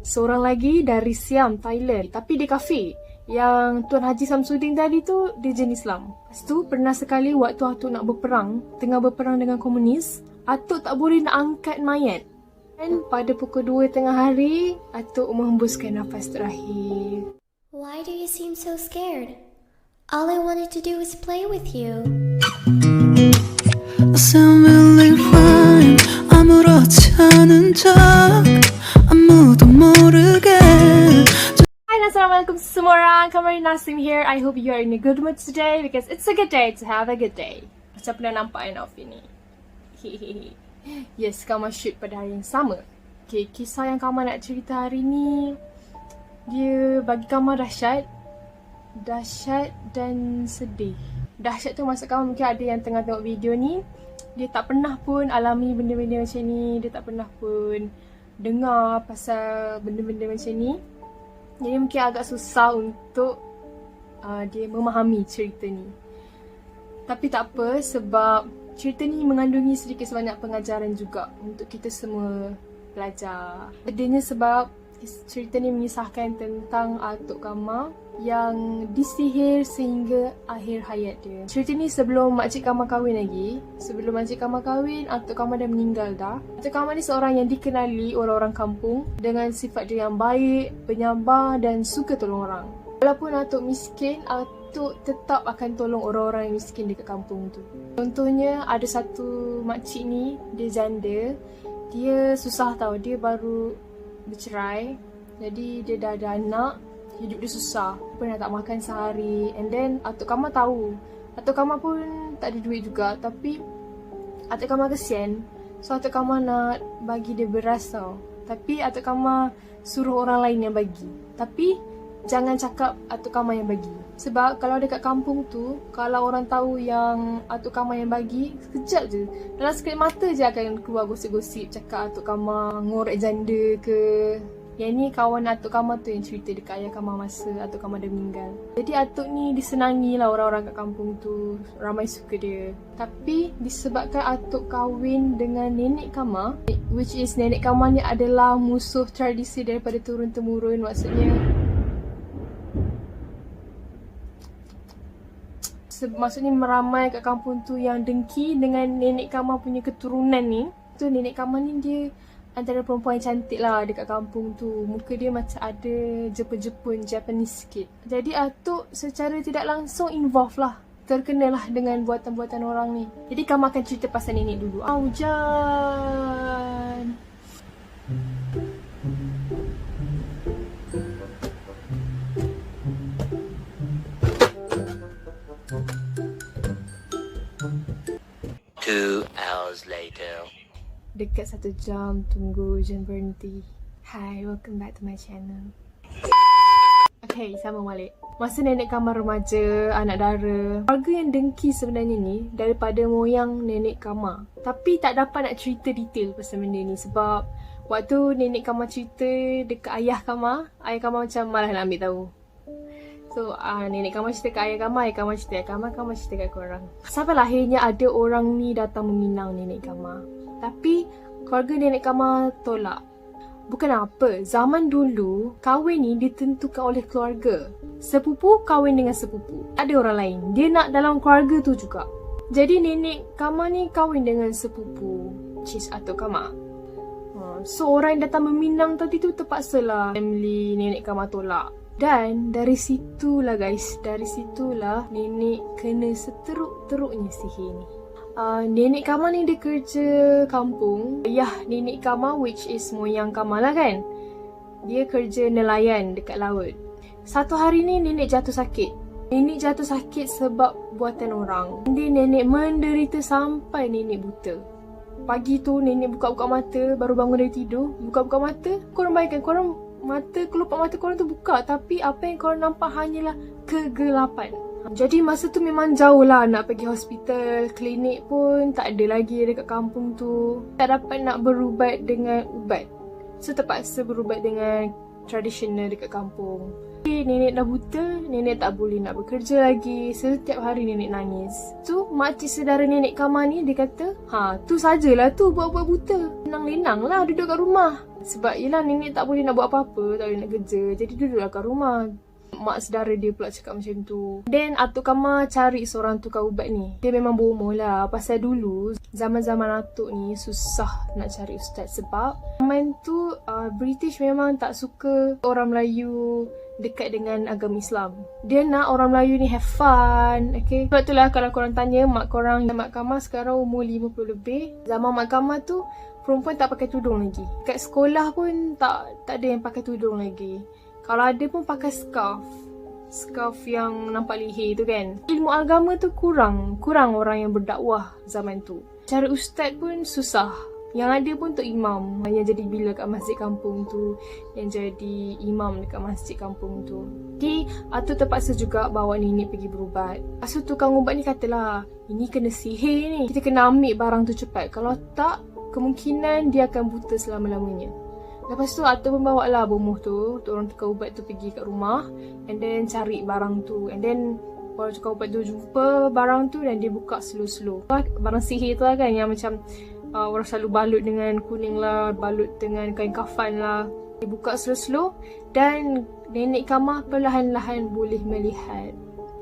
seorang lagi dari Siam, Thailand. Tapi dia kafir. Yang Tuan Haji Samsudin tadi tu, dia jenis Islam. Lepas tu, pernah sekali waktu Atuk nak berperang, tengah berperang dengan komunis, Atuk tak boleh nak angkat mayat. Dan pada pukul 2 tengah hari, Atuk menghembuskan nafas terakhir. Why do you seem so scared? All I wanted to do was play with you. I sound really fine. 아무렇지 않은 척 아무도 모르게. Hai, Assalamualaikum semua orang. Kamari Nasim here. I hope you are in a good mood today because it's a good day to have a good day. Macam pernah nampak outfit ni. Yes, Kama shoot pada hari yang sama. Okay, kisah yang Kama nak cerita hari ni, dia bagi Kama dahsyat dan sedih. Dahsyat tu maksud Kama mungkin ada yang tengah tengok video ni, dia tak pernah pun alami benda-benda macam ni. Dia tak pernah pun dengar pasal benda-benda macam ni. Jadi mungkin agak susah untuk dia memahami cerita ni. Tapi tak apa, sebab cerita ni mengandungi sedikit sebanyak pengajaran juga untuk kita semua belajar. Adanya sebab cerita ni mengisahkan tentang Atuk Kama yang disihir sehingga akhir hayat dia. Cerita ni sebelum makcik Kama kahwin lagi. Sebelum makcik Kama kahwin, Atuk Kama dah meninggal dah. Atuk Kama ni seorang yang dikenali orang-orang kampung dengan sifat dia yang baik, penyabar dan suka tolong orang. Walaupun Atuk miskin, Atuk tetap akan tolong orang-orang yang miskin dekat kampung tu. Contohnya ada satu makcik ni, dia janda. Dia susah tau, dia baru bercerai. Jadi dia dah ada anak, hidup dia susah. Pernah tak makan sehari. And then Atuk Kama tahu, Atuk Kama pun tak ada duit juga. Tapi Atuk Kama kesian. So Atuk Kama nak bagi dia beras tau. Tapi Atuk Kama suruh orang lain yang bagi. Tapi jangan cakap Atuk Kama yang bagi. Sebab kalau dekat kampung tu, kalau orang tahu yang Atuk Kama yang bagi, sekejap je, dalam sekelip mata je akan keluar gosip-gosip cakap Atuk Kama ngorek janda ke. Yang ni kawan Atuk Kama tu yang cerita dekat ayah Kama masa Atuk Kama dah meninggal. Jadi Atuk ni disenangi lah orang-orang kat kampung tu. Ramai suka dia. Tapi disebabkan Atuk kahwin dengan nenek Kama, which is nenek Kama ni adalah musuh tradisi daripada turun-temurun. Maksudnya meramai kat kampung tu yang dengki dengan nenek Kama punya keturunan ni. Tu nenek Kama ni dia antara perempuan yang cantik lah dekat kampung tu. Muka dia macam ada Jepun-Jepun, Japanese sikit. Jadi Atuk secara tidak langsung involve lah, terkenalah dengan buatan-buatan orang ni. Jadi Kama akan cerita pasal nenek dulu. Hujan. Two hours later. Dekat 1 jam tunggu hujan berhenti. Hi, welcome back to my channel. Okay, sama balik. Masa nenek Kama remaja, anak dara, keluarga yang dengki sebenarnya ni daripada moyang nenek Kama. Tapi tak dapat nak cerita detail pasal benda ni sebab waktu nenek Kama cerita dekat ayah Kama macam malah nak ambil tahu. So, nenek Kama cerita kat ayah Kama cerita kat Kama cerita kat korang. Sampai akhirnya ada orang ni datang meminang nenek Kama. Tapi, keluarga nenek Kama tolak. Bukan apa, zaman dulu, kahwin ni ditentukan oleh keluarga. Sepupu kahwin dengan sepupu. Ada orang lain, dia nak dalam keluarga tu juga. Jadi, nenek Kama ni kahwin dengan sepupu, which is Atuk Kama. So, orang yang datang meminang tadi tu terpaksalah family nenek Kama tolak. Dan dari situlah guys, nenek kena seteruk-teruknya sihir ni. Nenek Kama ni dia kerja kampung. Ayah nenek Kama, which is moyang Kama lah kan, dia kerja nelayan dekat laut. Satu hari ni nenek jatuh sakit. Nenek jatuh sakit sebab buatan orang. Dia nenek menderita sampai nenek buta. Pagi tu nenek buka-buka mata, baru bangun dari tidur. Buka-buka mata, korang bayangkan, kelopak mata korang tu buka, tapi apa yang korang nampak hanyalah kegelapan. Jadi masa tu memang jauh lah nak pergi hospital, klinik pun tak ada lagi dekat kampung tu. Tak dapat nak berubat dengan ubat. So terpaksa berubat dengan tradisional dekat kampung. Nenek dah buta, nenek tak boleh nak bekerja lagi. Setiap hari nenek nangis. Tu makcik saudara nenek Kama ni dia kata, tu sajalah tu buat-buat buta. Lenang-lenang lah duduk kat rumah. Sebab yelah nenek tak boleh nak buat apa-apa, tak boleh nak kerja. Jadi duduklah kat rumah. Mak saudara dia pula cakap macam tu. Then Atuk Kamar cari seorang tukar ubat ni. Dia memang bomoh lah. Pasal dulu zaman-zaman Atuk ni susah nak cari ustaz. Sebab zaman tu British memang tak suka orang Melayu dekat dengan agama Islam. Dia nak orang Melayu ni have fun. Okay. Sebab itulah kalau korang tanya mak korang, Mak Kamar sekarang umur 50 lebih. Zaman Mak Kamar tu perempuan tak pakai tudung lagi. Kat sekolah pun tak ada yang pakai tudung lagi. Kalau ada pun pakai scarf. Scarf yang nampak leher tu kan. Ilmu agama tu kurang orang yang berdakwah zaman tu. Cari ustaz pun susah. Yang ada pun Tok Imam yang jadi bila kat masjid kampung tu, yang jadi imam dekat masjid kampung tu. Jadi Atuk terpaksa juga bawa nenek pergi berubat. Lepas tu tukang ubat ni katalah, ini kena sihir ni, kita kena ambil barang tu cepat. Kalau tak, kemungkinan dia akan buta selama-lamanya. Lepas tu Atuk pun bawa lah bomoh tu, orang tukar ubat tu pergi kat rumah, and then cari barang tu. And then orang tukar ubat tu jumpa barang tu dan dia buka slow-slow. Barang sihir tu lah kan, yang macam orang selalu balut dengan kuning lah, balut dengan kain kafan lah. Dia buka slow-slow dan nenek Kamar perlahan-lahan boleh melihat.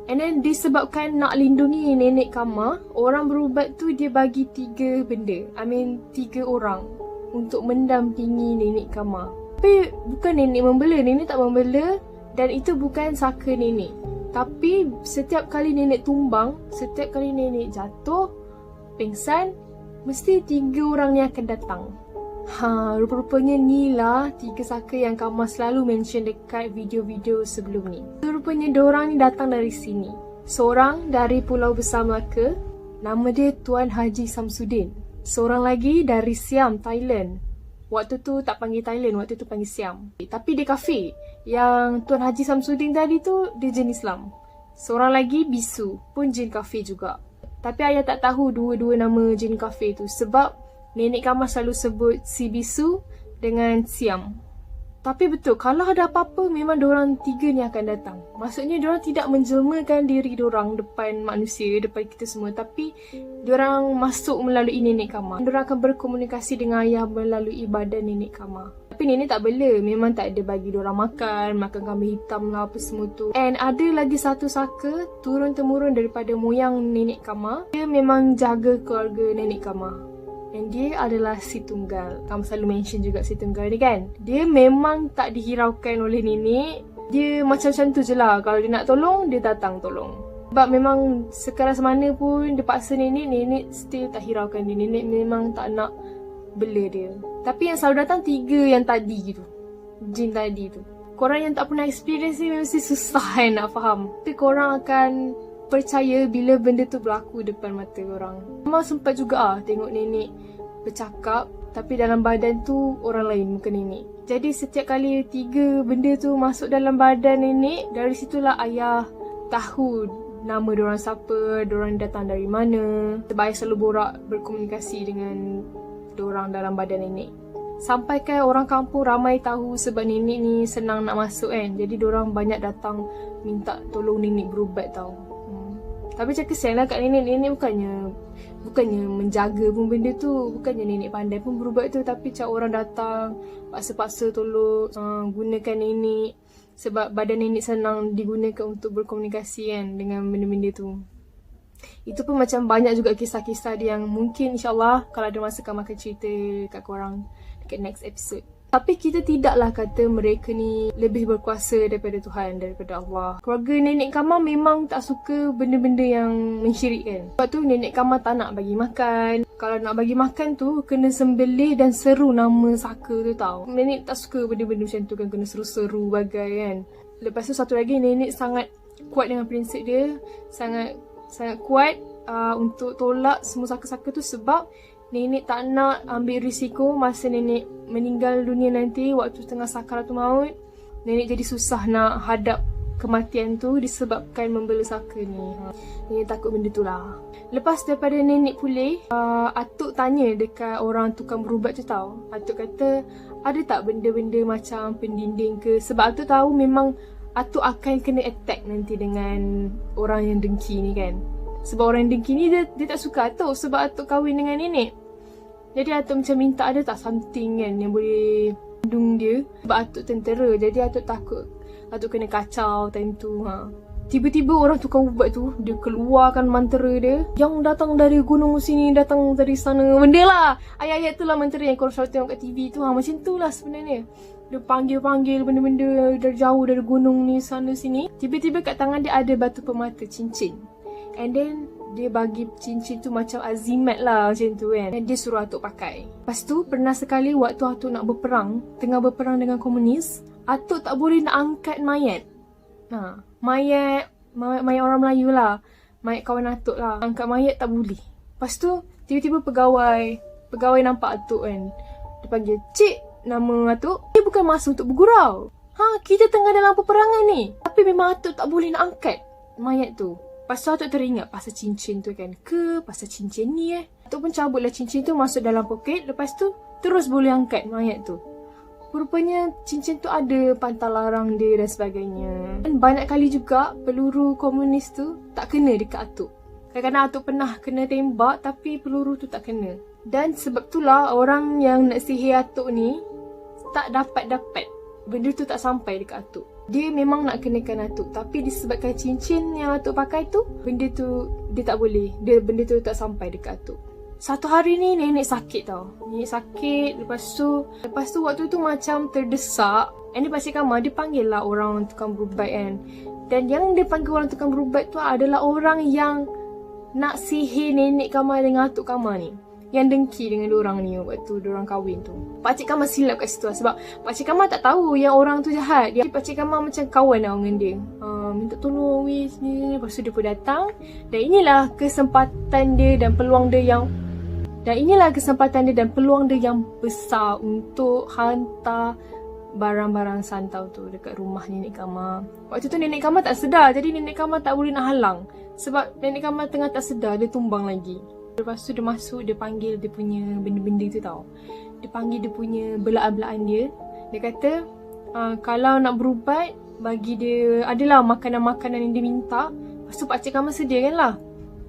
And then disebabkan nak lindungi nenek Kamar, orang berubat tu dia bagi 3 benda. 3 orang untuk mendampingi nenek Kamar. Tapi bukan nenek membela, nenek tak membela, dan itu bukan saka nenek. Tapi setiap kali nenek tumbang, setiap kali nenek jatuh, pingsan, mesti 3 orang ni akan datang. Rupa-rupanya ni lah 3 saka yang Kamar selalu mention dekat video-video sebelum ni. Rupanya diorang ni datang dari sini. Seorang dari Pulau Besar Melaka, nama dia Tuan Haji Samsudin. Seorang lagi dari Siam, Thailand. Waktu tu tak panggil Thailand, waktu tu panggil Siam. Tapi dia kafir. Yang Tuan Haji Samsudin tadi tu, dia jin Islam. Seorang lagi bisu, pun jin kafir juga. Tapi ayah tak tahu dua-dua nama jin kafir tu sebab nenek Kamar selalu sebut si bisu dengan Siam. Tapi betul, kalau ada apa-apa memang diorang 3 ni akan datang. Maksudnya diorang tidak menjelmakan diri diorang depan manusia, depan kita semua. Tapi diorang masuk melalui nenek Kamar. Diorang akan berkomunikasi dengan ayah melalui badan nenek Kamar. Tapi nenek tak bela, memang tak ada bagi diorang makan kambing hitam lah apa semua tu. And ada lagi satu saka turun-temurun daripada moyang nenek Kamar. Dia memang jaga keluarga nenek Kamar. And dia adalah si tunggal. Kamu selalu mention juga si tunggal ni kan. Dia memang tak dihiraukan oleh nenek. Dia macam-macam tu je lah. Kalau dia nak tolong, dia datang tolong. Sebab memang sekeras mana pun dia paksa nenek still tak hiraukan dia. Nenek memang tak nak bela dia. Tapi yang selalu datang 3 yang tadi tu. Jin tadi tu. Korang yang tak pernah experience ni mesti susah nak faham. Tapi korang akan percaya bila benda tu berlaku depan mata korang. Mama sempat juga tengok nenek bercakap, tapi dalam badan tu orang lain, bukan nenek. Jadi setiap kali 3 benda tu masuk dalam badan nenek, dari situlah ayah tahu nama diorang siapa, diorang datang dari mana. Sebab ayah selalu berkomunikasi dengan diorang dalam badan nenek. Sampai kan orang kampung ramai tahu sebab nenek ni senang nak masuk kan. Jadi diorang banyak datang minta tolong nenek berubat tau. Tapi macam kesian lah kat nenek. Nenek bukannya menjaga pun benda tu. Bukannya nenek pandai pun berubat tu. Tapi macam orang datang paksa-paksa tolong gunakan nenek. Sebab badan nenek senang digunakan untuk berkomunikasi kan dengan benda-benda tu. Itu pun macam banyak juga kisah-kisah dia yang mungkin insyaAllah kalau ada masa Kamar akan cerita kat korang dekat next episode. Tapi kita tidaklah kata mereka ni lebih berkuasa daripada Tuhan, daripada Allah. Keluarga nenek Kamar memang tak suka benda-benda yang mensyirikkan. Sebab tu nenek Kamar tak nak bagi makan. Kalau nak bagi makan tu, kena sembelih dan seru nama saka tu tau. Nenek tak suka benda-benda macam tu kan, kena seru-seru bagai kan. Lepas tu satu lagi, nenek sangat kuat dengan prinsip dia. Sangat kuat untuk tolak semua saka-saka tu sebab nenek tak nak ambil risiko masa nenek meninggal dunia nanti waktu tengah sakaratul maut. Nenek jadi susah nak hadap kematian tu disebabkan membela saka ni. Nenek takut benda tu lah. Lepas daripada nenek pulih, Atuk tanya dekat orang tukang berubat tu tau. Atuk kata, ada tak benda-benda macam pendinding ke? Sebab Atuk tahu memang Atuk akan kena attack nanti dengan orang yang dengki ni kan. Sebab orang yang dengki ni dia tak suka Atuk sebab Atuk kahwin dengan nenek. Jadi Atuk macam minta ada tak something kan yang boleh hidung dia. Sebab Atuk tentera, jadi Atuk takut Atuk kena kacau time tu. Tiba-tiba orang tukar ubat tu, dia keluarkan mantra dia yang datang dari gunung sini, datang dari sana. Benda lah, ayat-ayat tu lah mantra yang korang selalu tengok kat TV tu. Macam tu lah sebenarnya. Dia panggil-panggil benda-benda dari jauh, dari gunung ni, sana sini. Tiba-tiba kat tangan dia ada batu permata, cincin. And then dia bagi cincin tu macam azimat lah macam tu kan. Dan dia suruh Atuk pakai. Lepas tu pernah sekali waktu Atuk nak berperang, tengah berperang dengan komunis, Atuk tak boleh nak angkat mayat. Mayat orang Melayu lah. Mayat kawan Atuk lah. Angkat mayat tak boleh. Lepas tu tiba-tiba pegawai nampak Atuk kan. Dia panggil, "Cik, nama Atuk?" Dia bukan masa untuk bergurau. Kita tengah dalam peperangan ni. Tapi memang Atuk tak boleh nak angkat mayat tu. Lepas tu Atuk teringat pasal cincin tu kan. Pasal cincin ni Atuk pun cabutlah cincin tu masuk dalam poket. Lepas tu terus boleh angkat mayat tu. Rupanya cincin tu ada pantal larang dia dan sebagainya. Dan banyak kali juga peluru komunis tu tak kena dekat Atuk. Kadang-kadang Atuk pernah kena tembak tapi peluru tu tak kena. Dan sebab itulah orang yang nak sihir Atuk ni tak dapat benda tu tak sampai dekat Atuk. Dia memang nak kenakan Atuk, tapi disebabkan cincin yang Atuk pakai tu, benda tu dia tak boleh. Benda tu tak sampai dekat Atuk. Satu hari ni nenek sakit tau. Nenek sakit, lepas tu waktu tu macam terdesak. And pakcik Kamal dia panggil lah orang tukang berubat kan. Dan yang dia panggil orang tukang berubat tu adalah orang yang nak sihir nenek Kamal dengan Atuk Kamal ni. Yang dengki dengan diorang ni waktu diorang kahwin tu. Pakcik Kamal silap kat situ lah. Sebab pakcik Kamal tak tahu yang orang tu jahat. Pakcik Kamal macam kawan lah dengan dia. Minta tolong weh sini. Lepas tu dia pun datang. Dan inilah kesempatan dia dan peluang dia yang besar untuk hantar barang-barang santau tu dekat rumah nenek Kamal. Waktu tu nenek Kamal tak sedar. Jadi nenek Kamal tak boleh nak halang. Sebab nenek Kamal tengah tak sedar, dia tumbang lagi. Lepas tu dia masuk, dia panggil dia punya benda-benda tu tau. Dia panggil dia punya belaan-belaan dia. Dia kata, kalau nak berubat, bagi dia, adalah makanan-makanan yang dia minta. Lepas tu pakcik Kamal sedia kan lah.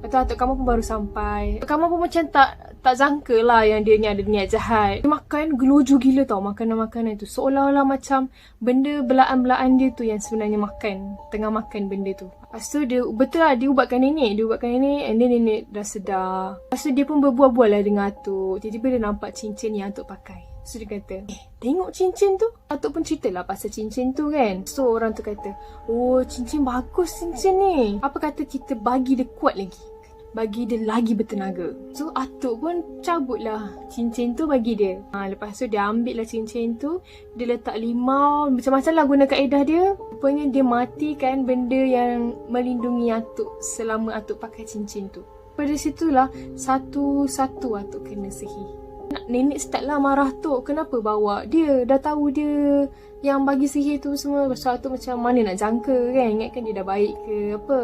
Lepas tu Atuk Kamal pun baru sampai. Atuk Kamal pun macam tak jangka lah yang dia ni ada niat jahat. Dia makan gelojo gila tau makanan-makanan tu. Seolah-olah macam benda belaan-belaan dia tu yang sebenarnya makan. Tengah makan benda tu. Lepas tu dia, betul lah dia ubatkan nenek. And then nenek dah sedar. Lepas tu dia pun berbual-bual lah dengan Atuk. Tiba-tiba dia nampak cincin yang Atuk pakai. So dia kata, tengok cincin tu. Atuk pun cerita lah pasal cincin tu kan. So orang tu kata, oh cincin bagus cincin ni. Apa kata kita bagi dia kuat lagi. Bagi dia lagi bertenaga. So Atuk pun cabut lah cincin tu bagi dia. Lepas tu dia ambil lah cincin tu. Dia letak limau. Macam-macam lah guna kaedah dia. Rupanya dia matikan benda yang melindungi Atuk selama Atuk pakai cincin tu. Pada situlah satu-satu Atuk kena sihir. Nenek start lah marah tu. Kenapa bawa dia? Dah tahu dia yang bagi sihir tu semua. Lepas tu Atuk macam mana nak jangka kan. Ingatkan dia dah baik ke apa.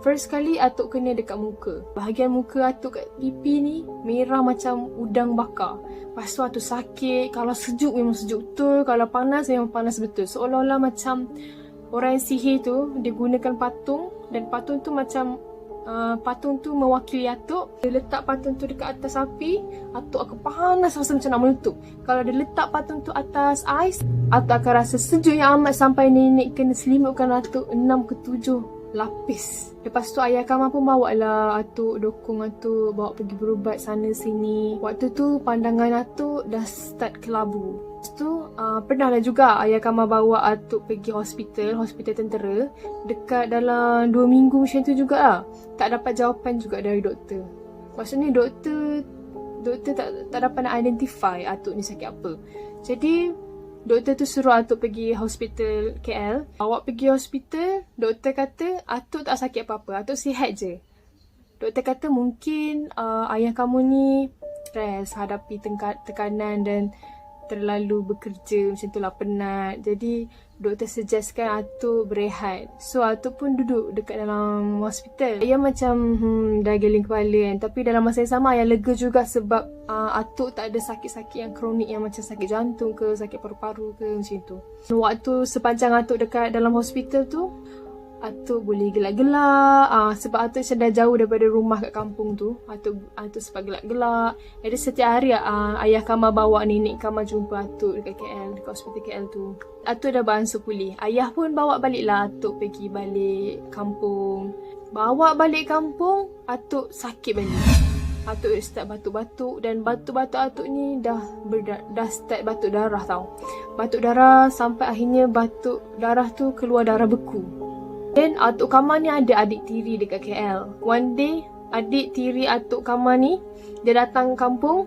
First kali Atuk kena dekat muka. Bahagian muka Atuk kat pipi ni merah macam udang bakar. Lepas tu Atuk sakit. Kalau sejuk memang sejuk betul. Kalau panas memang panas betul. Seolah-olah macam orang yang sihir tu dia gunakan patung. Dan patung tu macam patung tu mewakili Atuk. Dia letak patung tu dekat atas api, Atuk akan panas rasa macam nak meletup. Kalau dia letak patung tu atas ais, Atuk akan rasa sejuk yang amat sampai nenek kena selimutkan Atuk 6 ke 7 lapis. Lepas tu ayah Kamal pun bawa lah Atuk, dokong Atuk bawa pergi berubat sana sini. Waktu tu pandangan Atuk dah start kelabu. Lepas tu pernah lah juga ayah Kamal bawa Atuk pergi hospital tentera. Dekat dalam 2 minggu macam tu jugalah. Tak dapat jawapan juga dari doktor. Maksudnya doktor tak dapat nak identify Atuk ni sakit apa. Jadi doktor tu suruh Atuk pergi hospital KL. Awak pergi hospital, doktor kata Atuk tak sakit apa-apa, Atuk sihat je. Doktor kata mungkin ayah kamu ni stres, hadapi tekanan dan terlalu bekerja macam tu lah, penat. Jadi doktor suggestkan Atuk berehat. So Atuk pun duduk dekat dalam hospital. Ayah macam dah geling kepala kan. Tapi dalam masa yang sama ayah lega juga sebab Atuk tak ada sakit-sakit yang kronik yang macam sakit jantung ke, sakit paru-paru ke macam tu. Waktu sepanjang Atuk dekat dalam hospital tu, Atuk boleh gelak-gelak. Sebab Atuk macam dah jauh daripada rumah kat kampung tu. Atuk sebab gelak-gelak. Jadi setiap hari ayah Kamal bawa nenek Kamal jumpa Atuk dekat KL, dekat hospital KL tu. Atuk dah beransur pulih. Ayah pun bawa balik lah Atuk pergi balik kampung. Bawa balik kampung, Atuk sakit balik. Atuk start batuk-batuk dan batuk-batuk Atuk ni dah start batuk darah tau. Batuk darah sampai akhirnya batuk darah tu keluar darah beku. Dan Atuk Kamal ni ada adik tiri dekat KL. One day, adik tiri Atuk Kamal ni, dia datang kampung.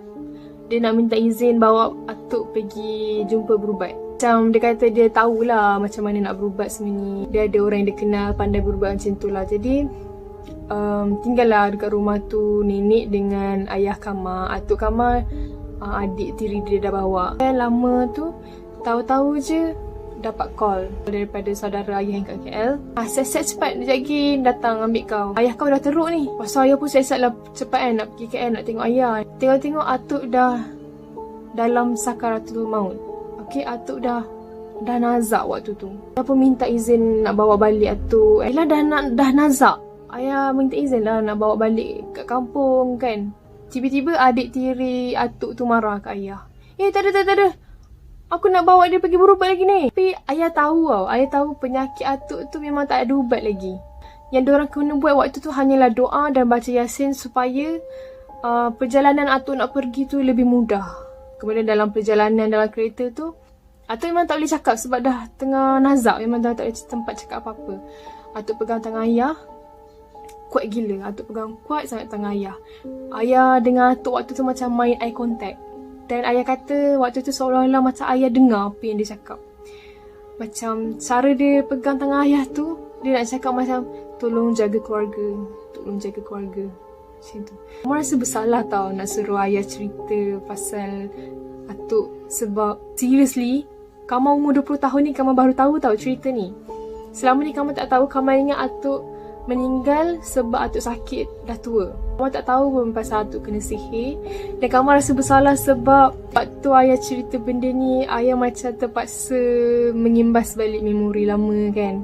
Dia nak minta izin bawa Atuk pergi jumpa berubat. Macam dia kata dia tahulah macam mana nak berubat sebenarnya. Dia ada orang yang dia kenal pandai berubat macam tu lah. Jadi tinggallah dekat rumah tu nenek dengan ayah Kamal. Atuk Kamal adik tiri dia dah bawa. Dan lama tu tahu-tahu je dapat call daripada saudara ayah yang kat KL. Siap-siap cepat sekejap lagi datang ambil kau. Ayah kau dah teruk ni. Pasal ayah pun siap-siap lah cepat kan nak pergi KL nak tengok ayah. Tengok-tengok Atuk dah dalam sakaratul maut. Okay, Atuk dah nazak waktu tu. Dia pun minta izin nak bawa balik Atuk. Yelah dah nazak. Ayah minta izin lah nak bawa balik kat kampung kan. Tiba-tiba adik tiri Atuk tu marah kat ayah. Tak ada. Aku nak bawa dia pergi berubat lagi ni. Tapi ayah tahu tau. Ayah tahu penyakit Atuk tu memang tak ada ubat lagi. Yang diorang kena buat waktu tu hanyalah doa dan baca Yasin supaya perjalanan Atuk nak pergi tu lebih mudah. Kemudian dalam perjalanan dalam kereta tu, Atuk memang tak boleh cakap sebab dah tengah nazak. Memang dah tak ada tempat cakap apa-apa. Atuk pegang tangan ayah. Kuat gila. Atuk pegang kuat sangat tangan ayah. Ayah dengan Atuk waktu tu macam main eye contact. Dan ayah kata waktu tu seolah-olah macam ayah dengar apa yang dia cakap. Macam cara dia pegang tangan ayah tu, dia nak cakap macam tolong jaga keluarga. Tolong jaga keluarga. Macam tu. Kamu rasa bersalah tau nak suruh ayah cerita pasal Atuk. Sebab seriously, kamu umur 20 tahun ni kamu baru tahu tau cerita ni. Selama ni kamu tak tahu, kamu ingat Atuk meninggal sebab Atuk sakit dah tua. Kamu tak tahu pun pasal Atuk kena sihir. Dan kamu rasa bersalah sebab waktu ayah cerita benda ni, ayah macam terpaksa mengimbas balik memori lama kan.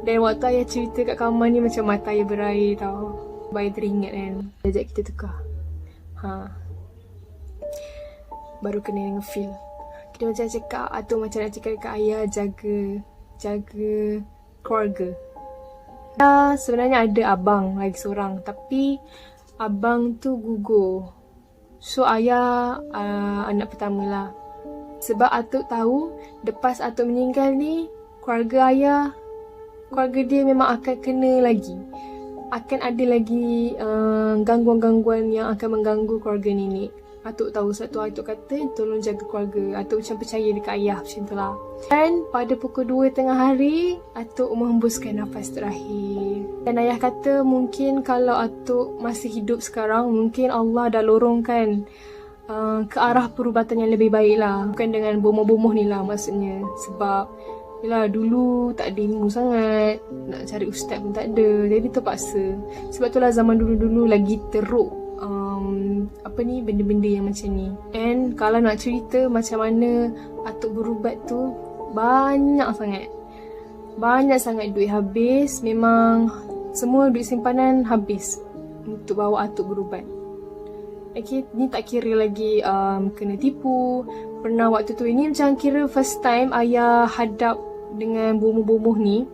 Dan waktu ayah cerita kat kamu ni macam mata ayah berair tau. Ayah teringat kan. Sekejap kita tukar. Baru kena nge-feel. Kita macam cakap, Atuk macam nak cakap dekat ayah jaga keluarga. Sebenarnya ada abang lagi seorang, tapi abang tu gugur. So ayah anak pertama lah. Sebab Atuk tahu lepas Atuk meninggal ni, keluarga dia memang akan kena lagi. Akan ada lagi gangguan-gangguan yang akan mengganggu keluarga nenek. Atuk tahu satu, Atuk kata tolong jaga keluarga. Atuk macam percaya dekat ayah macam tu lah. Dan pada pukul 2 tengah hari, Atuk menghembuskan nafas terakhir. Dan ayah kata mungkin kalau Atuk masih hidup sekarang, mungkin Allah dah lorongkan ke arah perubatan yang lebih baik lah. Bukan dengan bomoh-bomoh ni lah maksudnya. Sebab yelah dulu tak ada ilmu sangat, nak cari ustaz pun tak ada. Jadi terpaksa. Sebab tu lah zaman dulu-dulu lagi teruk benda-benda yang macam ni. And kalau nak cerita macam mana Atuk berubat tu, banyak sangat duit habis. Memang semua duit simpanan habis untuk bawa Atuk berubat. Okay, ni tak kira lagi kena tipu. Pernah waktu tu, ini macam kira first time ayah hadap dengan bomoh-bomoh ni.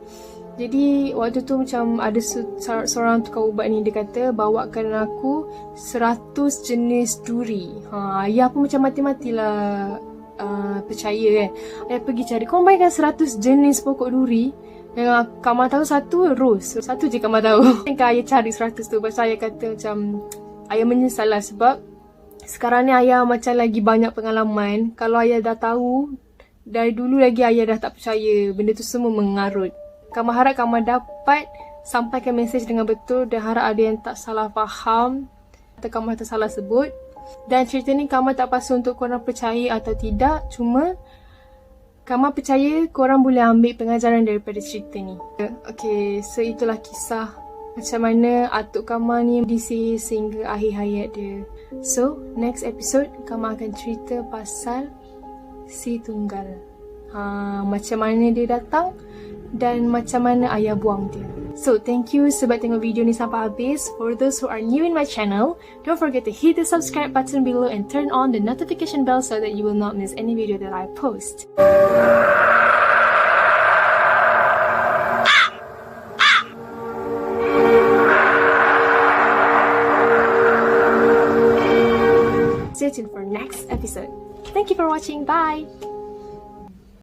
Jadi waktu tu macam ada seorang tukang ubat ni, dia kata bawakan aku 100 jenis duri. Ayah pun macam mati-matilah percaya kan. Ayah pergi cari, kau mainkan 100 jenis pokok duri. Yang Kamal tahu satu rose. Satu je Kamal tahu. Ayah cari 100 tu. Pasal ayah kata macam ayah menyesal lah sebab sekarang ni ayah macam lagi banyak pengalaman. Kalau ayah dah tahu dari dulu lagi, ayah dah tak percaya. Benda tu semua mengarut. Kamu harap kamu dapat sampaikan mesej dengan betul dan harap ada yang tak salah faham atau kamu tak salah sebut. Dan cerita ni kamu tak pasal untuk korang percaya atau tidak. Cuma kamu percaya korang boleh ambil pengajaran daripada cerita ni. Okay, so itulah kisah macam mana Atuk Kamal ni disihir sehingga akhir hayat dia. So, next episode kamu akan cerita pasal si tunggal. Macam mana dia datang dan macam mana ayah buang dia. So thank you sebab tengok video ni sampai habis. For those who are new in my channel, don't forget to hit the subscribe button below and turn on the notification bell so that you will not miss any video that I post. Stay tuned for next episode. Thank you for watching. Bye!